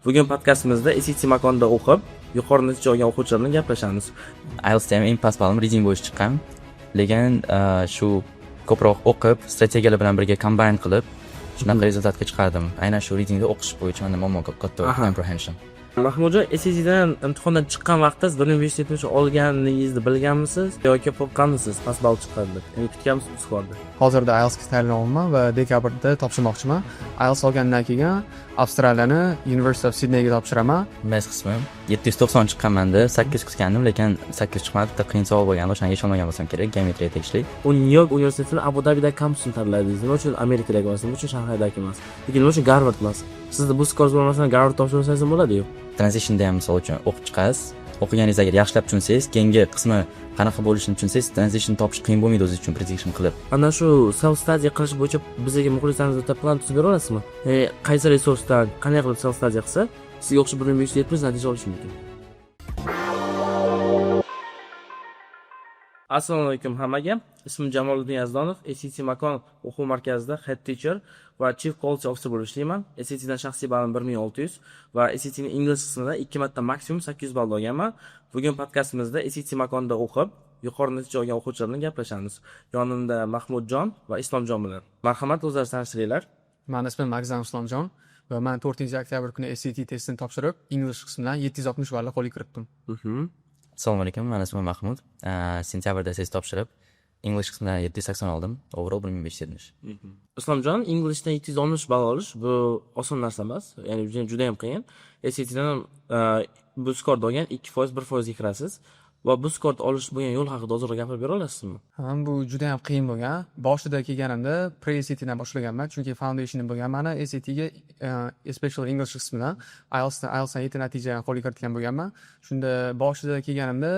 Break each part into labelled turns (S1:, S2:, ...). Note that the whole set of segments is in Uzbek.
S1: Bugun podkastimizda SET makonida o'qib, yuqori natija olgan o'quvchilar bilan gaplashamiz.
S2: IELTSda ham eng past ballim reading bo'yicha chiqqan. Lekin shu ko'proq o'qib, strategiyalar bilan birga combine qilib, shunaqa rezultatga chiqardim. Aynan shu readingda o'qish bo'yicha menda muammo katta comprehension.
S1: Mahmudjon, SETdan imtihondan chiqqan vaqtda siz bir universitetni olganingizni bilganmisiz yoki qo'rqqanmisiz past ball chiqqan deb? Ya'ni kutganmisiz skorda?
S3: Hozirda IELTSga tayyorlanyapman va dekabrda topshirmoqchiman. IELTS olgandan keyin Avstraliyani University of Sydneyga topshiraman.
S2: Math qismi 790 chiqqan menda, 8 kutgandim, lekin 8 chiqmadi. Bitta qiyin savol bo'lgan, o'shanga ishonmagan bo'lsam kerak, geometriya tegishli.
S1: U Nyu-York universitetini Abu Dabidagi kampusini tanladingiz. Nima uchun Amerikadagi emas, nima uchun Shanxaydagi emas? Lekin nima uchun Garvard emas? Sizda bu skor bo'lmasa Garvard topshirsangiz bo'ladi-yu.
S2: Transitionda ham misol uchun o'qib chiqasiz. O'qiganingizni agar yaxshilab tushunsangiz, keyingi qismi qanaqa bo'lishini tushunsangiz, transition topish qiyin bo'lmaydi o'zingiz uchun prediction qilib.
S1: Ana shu self study qilish bo'yicha bizga muxlislaringizga plan tuzib bera olasizmi? Qaysi resursdan qanday qilib self study qilsa, sizga o'xshab bir universitetda natija olish mumkin? Assalomu alaykum hammaga. Ismim Jamoliddin Yazdonov, SET Makon o'quv markazida head teacher va chief quality officer bo'lib ishlayman. SETdan shaxsiy ballim 1600 va SETning ingliz qismida 2 marta maksimum 800 ball olganman. Bugun podkastimizda SET Makonda o'qib, yuqori natija olgan o'quvchilar bilan gaplashamiz. Yonimda Mahmudjon va Islomjon bilan. Marhamat, o'zlaringizni tanishtiringlar.
S3: Meni ismim Magzam Islomjon va men 4-oktyabr kuni SAT testini topshirib, ingliz qismidan 760 ball qo'lga kiritdim.
S2: Assalomu alaykum, meni ismim Mahmud. Sentyabrda test topshirib, English qismidan 780 oldim. Overall 1570.
S1: Islomjon, Englishdan 760 ball olish bu oson narsa emas. Ya'ni juda ham qiyin. SATdan bu skorda olgan 2%, 1% ga kirasiz. Va bu skorni olish bo'lgan yo'l haqida ozroq gapirib bera olasizmi?
S3: Bu juda ham qiyin bo'lgan. Boshida kelganimda pre-SATdan boshlaganman, chunki foundationim bo'lgan. Mana SATga especially English qismidan IELTSdan 7 natijaga qo'lga kiritgan bo'lganman. Shunda boshida kelganimda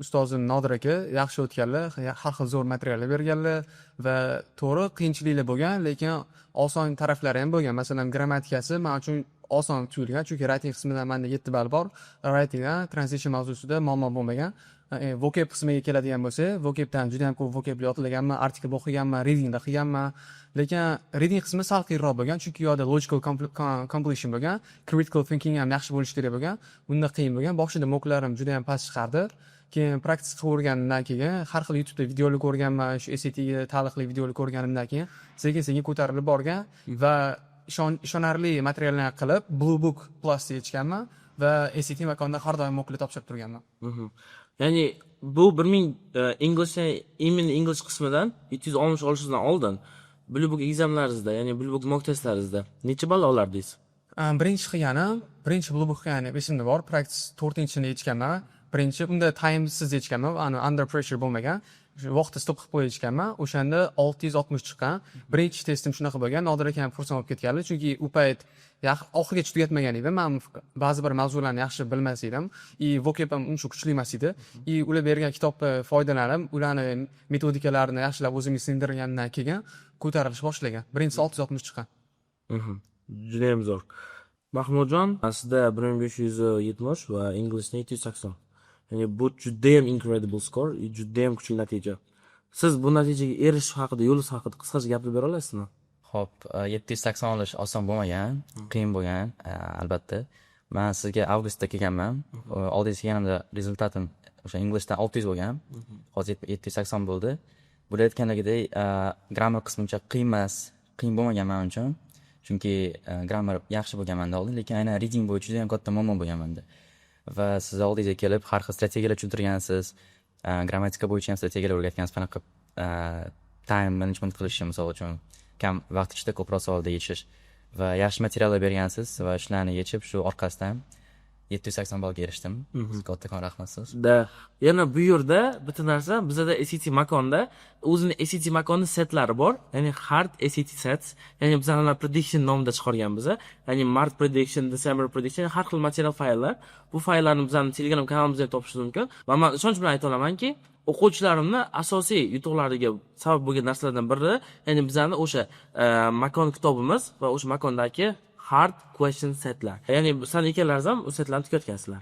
S3: ustozim Nodir aka yaxshi o'tganlar, har xil zo'r materiallar berganlar va to'g'ri qiyinchiliklar bo'lgan, lekin oson taraflari ham bo'lgan. Masalan, grammatikasi men uchun oson tuyulgan, chunki writing qismidan menda 7 ball bor. Writingdan transition mavzusida muammo bo'lmagan. Vocab qismiga keladigan bo'lsa, vocabdan juda ham ko'p vocab yodlaganman, artikel o'qiganman, readingda qilganman. Lekin reading qismi sal qiyinroq bo'lgan, chunki u yerda logical completion bo'lgan, critical thinking ham yaxshi bo'lishi kerak bo'lgan. Bunda qiyin bo'lgan. Boshida moklarim juda ham past chiqardi. Keyin praktik qilib o'rgangandan keyin har xil YouTube'da videolar ko'rganman, shu SATga taalluqli videolar ko'rganimdan keyin sekin-sekin ko'tarilib borgan va ishonarli materiallarni qilib Blue Book Plus'ga yechganman va SAT makonda har doim mo'qli topshirib turganman.
S1: Ya'ni bu 1000 English qismidan 760 olishingizdan oldin Blue Book examlaringizda, ya'ni Blue Book mock testlaringizda necha ball olardingiz?
S3: Birinchi Blue Book qilganim esimda bor. Practice 4-chini yechganman. Birinchi bunda timesiz yechganman, under pressure bo'lmagan. Vaqtda stop qilib qo'yishganman. O'shanda 660 chiqqan. Birinchi testim shunaqa bo'lgan. Nodir aka ham xursand bo'lib ketganlar, chunki u payt oxirigacha tugatmagan edim. Men ba'zi bir mavzularni yaxshi bilmas edim. Vocab ham uncha kuchli emas edi. Ular bergan kitobni foydalanib, ularni metodikalarini yaxshilab o'zimga singdirgandan keyin ko'tarilish boshlagan. Birinchisi 660 chiqqan.
S1: Juda ham zo'r. Mahmudjon, sizda 1570 va Englishda 780. Ya'ni bu juda ham incredible score, juda ham kuchli natija. Siz bu natijaga erishish haqida, yo'lingiz haqida qisqacha gapirib bera olasizmi?
S2: Xo'p, 780 olish oson bo'lmagan, qiyin bo'lgan, albatta. Men sizga avgustda kelganman. Oldingiz kelganimda rezultatim o'sha Englishdan 600 bo'lgan. Hozir 780 bo'ldi. Bu aytganligidek, grammar qismi uncha qiyin bo'lmagan men uchun. Chunki grammar yaxshi bo'lgan menda oldin, lekin aynan reading bo'yicha juda ham katta muammo bo'lgan menda. Va siz oldingizga kelib har xil strategiyalar tushuntirgansiz, grammatika bo'yicha ham strategiyalar o'rgatgansiz, qanaqa time management qilish, misol uchun kam vaqt ichida ko'proq savollar yechish va yaxshi materiallar bergansiz va shularni yechib shu orqasidan 780 ballga erishdim. Sizga kattakon rahmat siz.
S1: Yana bu yerda bitta narsa, bizda SAT makonda o'zining SAT makonni setlari bor. Ya'ni hard SAT sets. Ya'ni bizlar prediction nomida chiqarganmiz. Ya'ni Mart prediction, December prediction, har xil material fayllar. Bu fayllarni bizning Telegram kanalimizda topishingiz mumkin. Va men ishonch bilan ayta olamanki, o'quvchilarimni asosiy yutuqlariga sabab bo'lgan narsalardan biri, ya'ni bizning o'sha makon kitobimiz va o'sha makondagi hard question setlar. Ya'ni sizlar ikkalaringiz ham o'sha setlarni tugatgansizlar.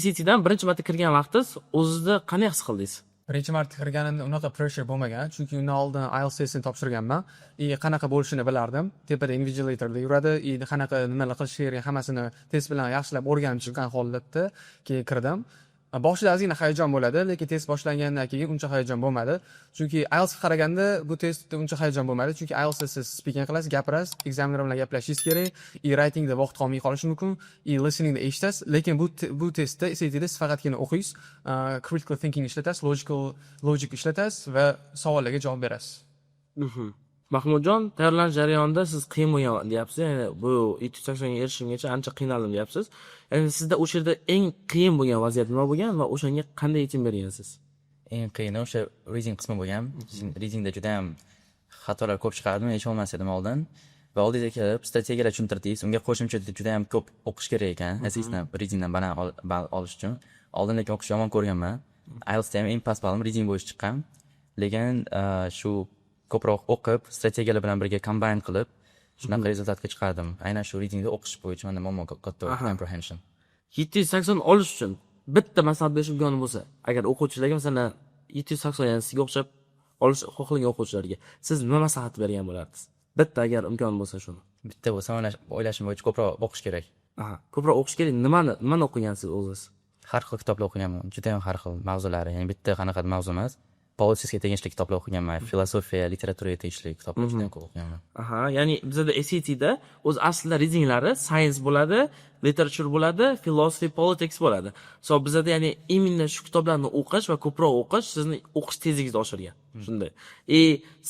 S1: SATdan birinchi marta kirgan vaqtingiz o'zingizda qanday his qildingiz?
S3: birinchi marta kirganimda unaqa pressure bo'lmagan, chunki undan oldin IELTS testini topshirganman. Qanaqa bo'lishini bilardim. Tepada invigilatorda yuradi, qanaqa nimalar qilish kerak hammasini test bilan yaxshilab o'rganib chiqqan holatda keyin kirdim. Boshida ozgina hayajon bo'ladi, lekin test boshlangandan keyin uncha hayajon bo'lmadi. Chunki IELTS ga qaraganda bu testda uncha hayajon bo'lmadi, chunki IELTS da siz speaking qilasiz, gapirasiz, ekzaminer bilan gaplashishingiz kerak, writingda vaqt qolmay qolishi mumkin, listeningda eshitasiz, lekin bu testda SATda siz faqatgina o'qiysiz, critical thinking ishlatasiz, logic ishlatasiz va savollarga javob berasiz.
S1: Mahmudjon, tayyorlanish jarayonida siz qiyin bo'lgan deyapsiz. Ya'ni bu 780 ga erishishimgacha ancha qiynaldim deyapsiz. Ya'ni sizda o'sha yerda eng qiyin bo'lgan vaziyat nima bo'lgan va o'shanga qanday yechim bergansiz?
S2: Eng qiyini o'sha reading qismi bo'lgan. Readingda juda ham xatolar ko'p chiqardim, hech olmas edim oldin. Va oldingizga kelib strategiyalar tushuntirdingiz. Unga qo'shimcha juda ham ko'p o'qish kerak ekan. Asosdan readingdan ball olish uchun. Oldin lekin o'qish yomon ko'rganman. IELTSda ham eng past ballim reading bo'yicha chiqqan. Lekin shu ko'proq o'qib, strategiyalar bilan birga combine qilib, shunaqa rezultatga chiqardim. Aynan shu readingda o'qish bo'yicha menda muammo katta comprehension.
S1: 780 olish uchun bitta maslahat berish imkoni bo'lsa, agar o'quvchilarga masalan 780 yani sizga o'xshab olish xohlagan o'quvchilarga siz nima maslahat bergan bo'lardingiz? Bitta agar imkon bo'lsa shuni.
S2: Bitta bo'lsa o'ylashim bo'yicha ko'proq o'qish kerak.
S1: Ko'proq o'qish kerak. Nimani o'qigansiz o'zingiz?
S2: Har xil kitoblar o'qiganman. Juda ham har xil mavzulari, ya'ni bitta qanaqa mavzu emas. Politsiyaga tegishli kitoblar o'qiganman, filosofiya, literaturaga tegishli kitoblar juda ham ko'p o'qiganman.
S1: Ya'ni bizda SATda o'z aslida readinglari science bo'ladi, literature bo'ladi, philosophy, politics bo'ladi. So bizda ya'ni imенно shu kitoblarni o'qish va ko'proq o'qish sizni o'qish tezligingizni oshirgan. Shunday.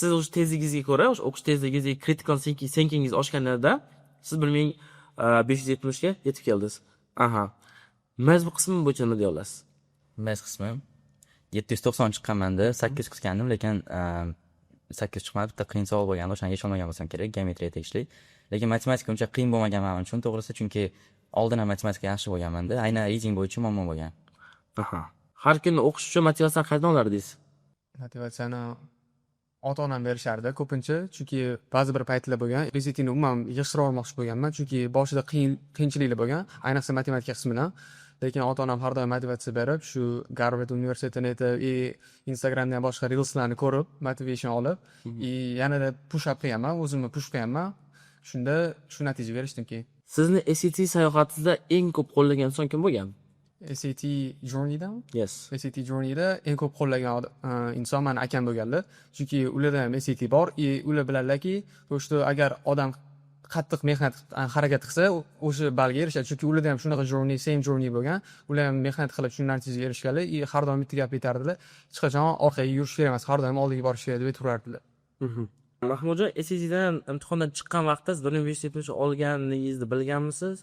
S1: Siz o'sha tezligingizga ko'ra, o'sha o'qish tezligingiz, critical thinkingingiz oshganida siz 1570 ga yetib keldingiz. Math qismi bo'yicha nima deya olasiz?
S2: Math qismi 790 chiqqanmanda, 8 kutgandim, lekin 8 chiqmadi, bitta qiyin savol bo'lgan, o'shani yecha olmagan bo'lsam kerak, geometriya tegishli. Lekin matematika uncha qiyin bo'lmagan men uchun, to'g'risi, chunki oldin ham matematika yaxshi bo'lganmanda, aynan reading bo'yicha muammo bo'lgan.
S1: Har kuni o'qish uchun motivatsiyani qayerdan olardingiz?
S3: Motivatsiyani ota-onam berishardi ko'pincha, chunki ba'zi bir paytlar bo'lgan, SATni umuman yig'ishtirib olmoqchi bo'lganman, chunki boshida qiyinchiliklar bo'lgan, ayniqsa matematika qismidan. Lekin ota-onam har doim motivatsiya berib, shu Garvard universitetini aytib, Instagramdan boshqa reelslarni ko'rib, motivation olib, yanada push up qilganman, o'zimni push qilganman. Shunda shu natijaga erishdim keyin.
S1: Sizni SAT sayohatingizda eng ko'p qo'llagan inson kim bo'lgan?
S3: SAT journey'dan?
S1: Yes.
S3: SAT journey'da eng ko'p qo'llagan inson meni akam bo'lganlar. Chunki ularda ham SAT bor, ular bilanlarki, o'sha agar odam qattiq mehnat harakat qilsa, o'sha balga erishadi. Chunki ularda ham shunaqa same journey bo'lgan. Ular ham mehnat qilib shu natijaga erishganlar, har doim bitta gap aytardilar. Hech qachon orqaga yurish kerak emas, har doim oldiga borish kerak deb ayturardilar.
S1: Mahmudjon, SATdan imtihondan chiqqan vaqtda siz 1570 olganingizni bilganmisiz?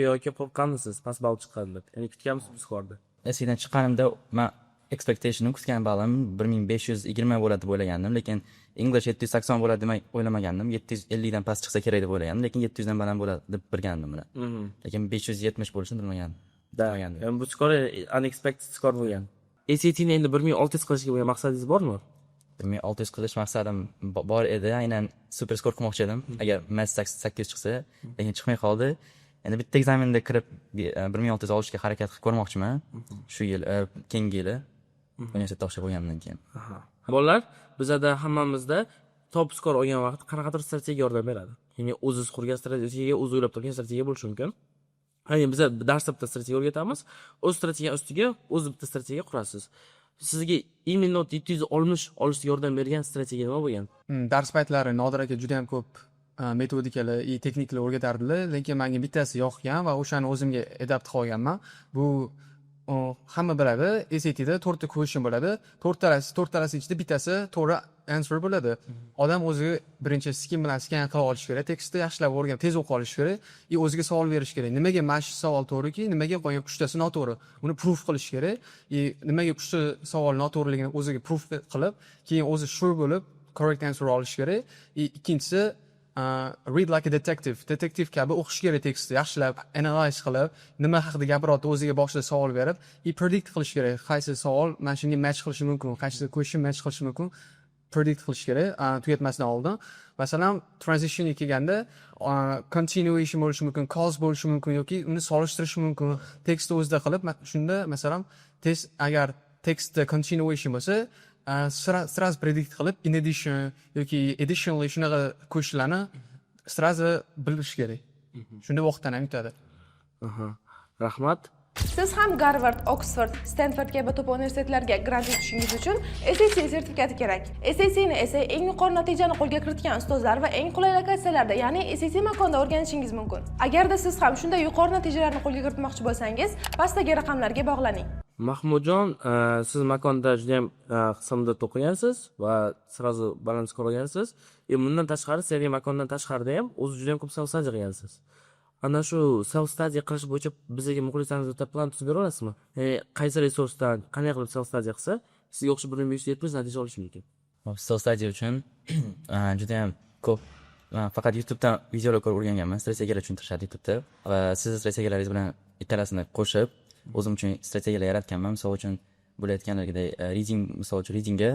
S1: Yoki qo'rqqanmisiz past ball chiqqan deb? Ya'ni kutganmisiz skorda?
S2: SATdan chiqqanimda men expectationim kutgan ballim 1520 bo'ladi deb o'ylagandim, lekin English 780 bo'ladi deb o'ylamagandim. 750 dan past chiqsa kerak deb o'ylagandim, lekin 700 dan baland bo'ladi deb bilgandim buni. Lekin 570 bo'lishini bilmagandim.
S1: Ya'ni bu skor unexpected skor bo'lgan. SATni endi 1600 qilishga bo'lgan maqsadingiz bormi?
S2: 1600 qilish maqsadim bor edi, aynan super skor qilmoqchi edim. Agar math 8 chiqsa, lekin chiqmay qoldi. Endi bitta ekzamenda kirib 1600 olishga harakat qilib ko'rmoqchiman. Shu yil, keyingi yili universitetda o'qishga bo'lganimdan keyin.
S1: Bolalar, bizda hammamizda top skor olgan vaqt qanaqadir strategiya yordam beradi. Ya'ni o'zingiz qurgan strategiyaga, o'zingiz o'ylab turgan strategiya bo'lishi mumkin. Ya'ni biz darsda bitta strategiya o'rgatamiz, o'z strategiya ustiga o'z bitta strategiya qurasiz. Sizga imенно 760 olishga yordam bergan strategiya nima bo'lgan?
S3: Dars paytlari Nodir aka juda ham ko'p metodikalar, texnikalar o'rgatardilar, lekin menga bittasi yoqgan va o'shani o'zimga adapt qilib olganman. Bu hamma biladi, SATda 4 ta question bo'ladi. 4 talasi ichida bittasi to'g'ri answer bo'ladi. Odam o'ziga birinchi skin bilan skan qilib olish kerak, tekstni yaxshilab o'rganib, tez o'qib olish kerak, o'ziga savol berish kerak. Nimaga mana shu savol to'g'riki, nimaga qolgan 3tasi noto'g'ri? Uni proof qilish kerak. Nimaga 3ta savol noto'g'riligini o'ziga proof qilib, keyin o'zi sure bo'lib correct answer olish kerak. Ikkinchisi read like a detective. Detektiv kabi o'qish kerak tekstni, yaxshilab analyze qilib, nima haqida gapiryapti o'ziga boshida savol berib, predict qilish kerak. Qaysi savol mana shunga match qilishi mumkin, qaysi question match qilishi mumkin, predict qilish kerak tugatmasdan oldin. Masalan, transitionga kelganda continuation bo'lishi mumkin, cause bo'lishi mumkin yoki uni solishtirish mumkin. Tekstni o'zida qilib, shunda masalan test agar tekstda continuation bo'lsa, sразу predict qilib in addition yoki additionally shunaqa qo'shishlarni sразу bilish kerak. Shunda vaqtdan ham yutadi.
S1: Aha. Rahmat.
S4: Siz ham Garvard, Oxford, Stanford kabi top universitetlarga grant yutishingiz uchun SAT sertifikati kerak. SAT ni esa eng yuqori natijani qo'lga kiritgan ustozlar va eng qulay lokatsiyalarda, ya'ni SAT makonda o'rganishingiz mumkin. Agarda siz ham shunday yuqori natijalarni qo'lga kiritmoqchi bo'lsangiz, pastdagi raqamlarga bog'laning.
S1: Mahmudjon, siz makonda juda ham qismda o'qigansiz va sразу baland skor olgansiz. Bundan tashqari, seriya makondan tashqarida ham o'zi juda ham ko'p self study qilgansiz. Ana shu self study qilish bo'yicha bizga muxlislaringizga plan tuzib bera olasizmi? Qaysi resursdan qanday qilib self study qilsa, sizga o'xshab 170 natija olish mumkin?
S2: Self study uchun juda ham ko'p faqat YouTubedan videolar ko'rib o'rganganman. Strategiyalar tushuntirishadi YouTube'da va siz strategiyalaringiz bilan ikkalasini qo'shib o'zim uchun strategiyalar yaratganman. Misol uchun bo'layotganlargidek reading, misol uchun readingga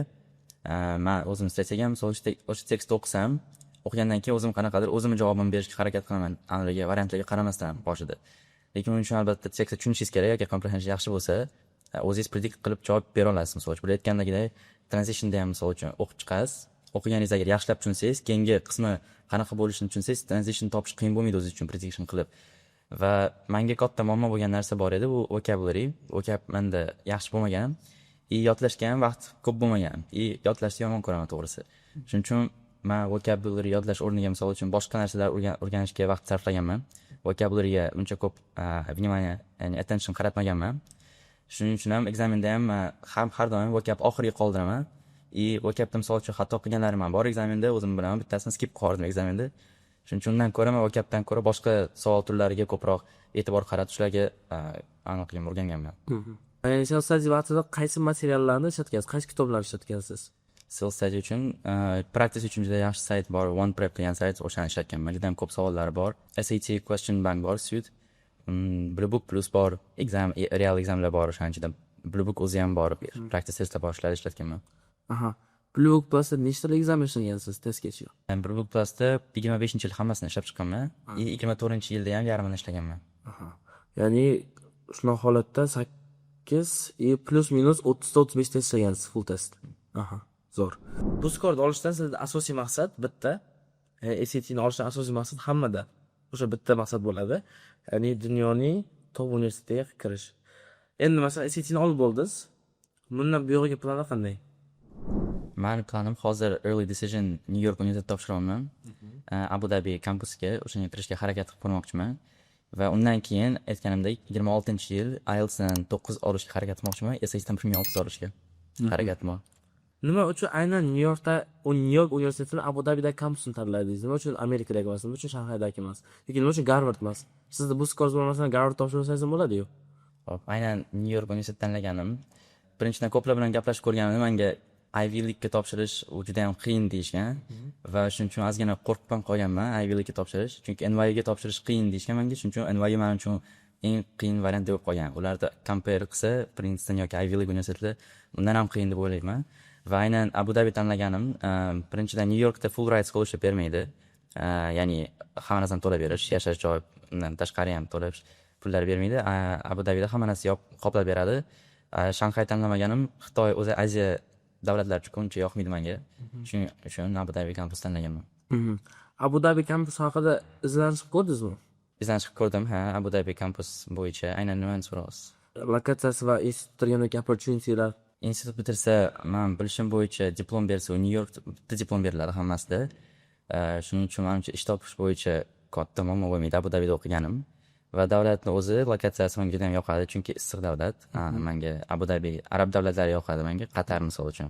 S2: men o'zim strategiyam, misol uchun o'sha tekstni o'qisam, o'qigandan keyin o'zim qanaqadir o'zimni javobimni berishga harakat qilaman, aniqligiga, variantlarga qaramasdan boshida. Lekin uning uchun albatta tekstni tushunishingiz kerak. Agar comprehension yaxshi bo'lsa, o'zingiz predict qilib javob bera olasiz. Misol uchun bo'layotgandagidek transitionda ham misol uchun o'qib chiqasiz. O'qiganingizni agar yaxshilab tushunsangiz, keyingi qismi qanaqa bo'lishini tushunsangiz, transition topish qiyin bo'lmaydi o'zingiz uchun prediction qilib. Va menga katta muammo bo'lgan narsa bor edi, bu vocabulary. Vocab menda yaxshi bo'lmagan, yodlashga ham vaqt ko'p bo'lmagan. Yodlashni yomon ko'raman to'g'risi. Shuning uchun men vocabulary yodlash o'rniga misol uchun boshqa narsalar o'rganishga vaqt sarflaganman. Vocabularyga uncha ko'p vнимание, ya'ni attention qaratmaganman. Shuning uchun ham ekzamenda ham har doim vocab oxiriga qoldiraman. Vocabda misol uchun xato qilganlarim ham bor ekzamenda, o'zim bilaman, bittasini skip qildim ekzamenda. Shuning uchun undan ko'ra men vocabdan ko'ra boshqa savol turlariga ko'proq e'tibor qaratib shularga aniqligim o'rganganman.
S1: Ya'ni self study vaqtida qaysi materiallarni ishlatgansiz, qaysi kitoblarni ishlatgansiz?
S2: Self study uchun practice uchun juda yaxshi sayt bor, OnePrep degan sayt, o'shani ishlatganman. Juda ham ko'p savollari bor. SAT question bank bor, Suite. Blue Book Plus bor, real examlar bor, o'shaning ichida Blue Book o'zi ham bor, practice testlar bor, shularni ishlatganman.
S1: Aha. Blue Book Plus'da nechta examen ishlagansiz testgacha?
S2: Blue Book Plus'da 25-yil hammasini ishlab chiqqanman. 24-yilda ham yarmini ishlaganman.
S1: Aha. Ya'ni shunaqa holatda 8 plus minus 30-35 test ishlagansiz, full test. Aha. Zo'r. Bu skorni olishdan sizda asosiy maqsad bitta. SAT ni olishdan asosiy maqsad hammada o'sha bitta maqsad bo'ladi. Ya'ni dunyoning top universitetiga kirish. Endi masalan SAT ni olib bo'ldingiz. Bundan buyog'iga planlar qanday?
S2: Men planim hozir early decision New York universitetida topshiraman. Abu Dhabi kampusiga o'shanga kirishga harakat qilib ko'rmoqchiman. Va undan keyin aytganimdek 26-yil IELTS dan 9 olishga harakat qilmoqchiman. SAT dan 6 olishga harakat bor.
S1: Nima uchun aynan New York universitetini Abu Dabida kampusini tanladingiz? Nima uchun Amerikadagi emas? Nima uchun Shanxaydagi emas? Yoki nima uchun Garvard emas? Sizda bu skor bo'lmasa Garvard topshirsangiz bo'ladi-yu.
S2: Hop, aynan New York universitetini tanlaganim. Birinchidan ko'plar bilan gaplashib ko'rganimda menga Ivy League'ga topshirish juda ham qiyin deyishgan va shuning uchun ozgina qo'rqib ham qolganman Ivy League'ga topshirish. Chunki NYU ga topshirish qiyin deyishgan menga. Shuning uchun NYU men uchun eng qiyin variant bo'lib qolgan. Ularda compare qilsa Princeton yoki Ivy League universitetlar undan ham qiyin deb o'ylayman. Va aynan Abu Dhabi tanlaganim, birinchidan New Yorkda full ride scholarship bermaydi. Ya'ni hamma narsani to'lab berish, yashash joyi, undan tashqari ham to'lab pullar bermaydi. Abu Dhabida hamma narsa qoplab beradi. Shanxay tanlamaganim, Xitoy o'zi Aziya davlatlari uchun uncha yoqmaydi menga. Shuning uchun Abu Dhabi kampus tanlaganman.
S1: Abu Dhabi kampus haqida izlanish ko'rdingizmi?
S2: Izlanish ko'rdim, Abu Dhabi kampus bo'yicha aynan nimani so'raysiz?
S1: Lokatsiyasi va institutlarga opportunitylar.
S2: Institut bitirsa, men bilishim bo'yicha diplom bersa, New Yorkda bitta diplom beriladi hammasida. Shuning uchun menimcha ish topish bo'yicha katta muammo bo'lmaydi Abu Dhabida o'qiganim. Va davlatning o'zi lokatsiyasi menga juda ham yoqadi, chunki issiq davlat. Menga Abu Dhabi, arab davlatlari yoqadi menga, Qatar misol uchun.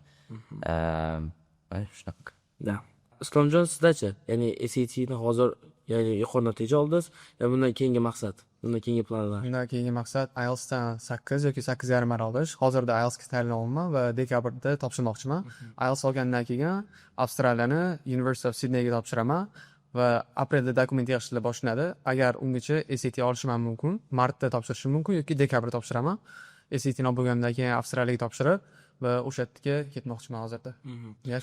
S2: Shunaqa.
S1: Da. Islomjon, sizdachi? Ya'ni SAT ni hozir yuqori natija oldingiz, va bundan keyingi maqsad, bundan keyingi planlar.
S3: Bundan keyingi maqsad IELTS dan 8 yoki 8,5 marta olish. Hozirda IELTS ga tayyorlanyapman va dekabrda topshirmoqchiman. IELTS olgandan keyin Avstraliyani University of Sydneyga topshiraman va aprelda dokument yig'ishlar boshlanadi. Agar ungacha SAT olishim mumkin, martda topshirishim mumkin yoki dekabrda topshiraman. SAT ni olgandan keyin Avstraliyaga topshirib va o'sha yerga ketmoqchiman hozirda.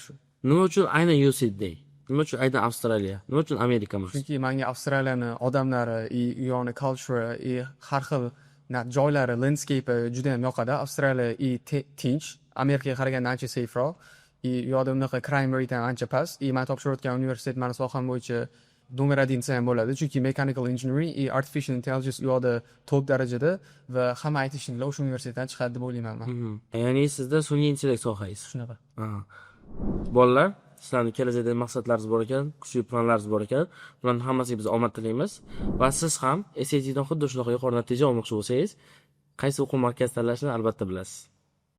S3: Shu.
S1: Nima uchun aynan Sydney? Nima uchun aynan Avstraliya? Nima uchun Amerika emas?
S3: Chunki menga Avstraliyani odamlari, u yoqni culture, har xil joylari, landscape juda ham yoqadi. Avstraliya tinch, Amerikaga qaraganda ancha saferoq. U yoqda unaqa crime rate ham ancha past. Men topshirayotgan universitet mana soham bo'yicha nomer 1 desa ham bo'ladi, chunki mechanical engineering artificial intelligence u yoqda top darajada va hamma aytishinglar o'sha universitetdan chiqadi deb o'ylayman men.
S1: Ya'ni sizda sun'iy intellekt sohasi.
S3: Shunaqa.
S1: Bolalar, sizlarning kelajakdagi maqsadlaringiz bor ekan, kuchli planlaringiz bor ekan. Ularning hammasiga biz omad tilaymiz va siz ham SAT dan xuddi shunaqa yuqori natija olmoqchi bo'lsangiz, qaysi o'quv markazini tanlashni albatta bilasiz.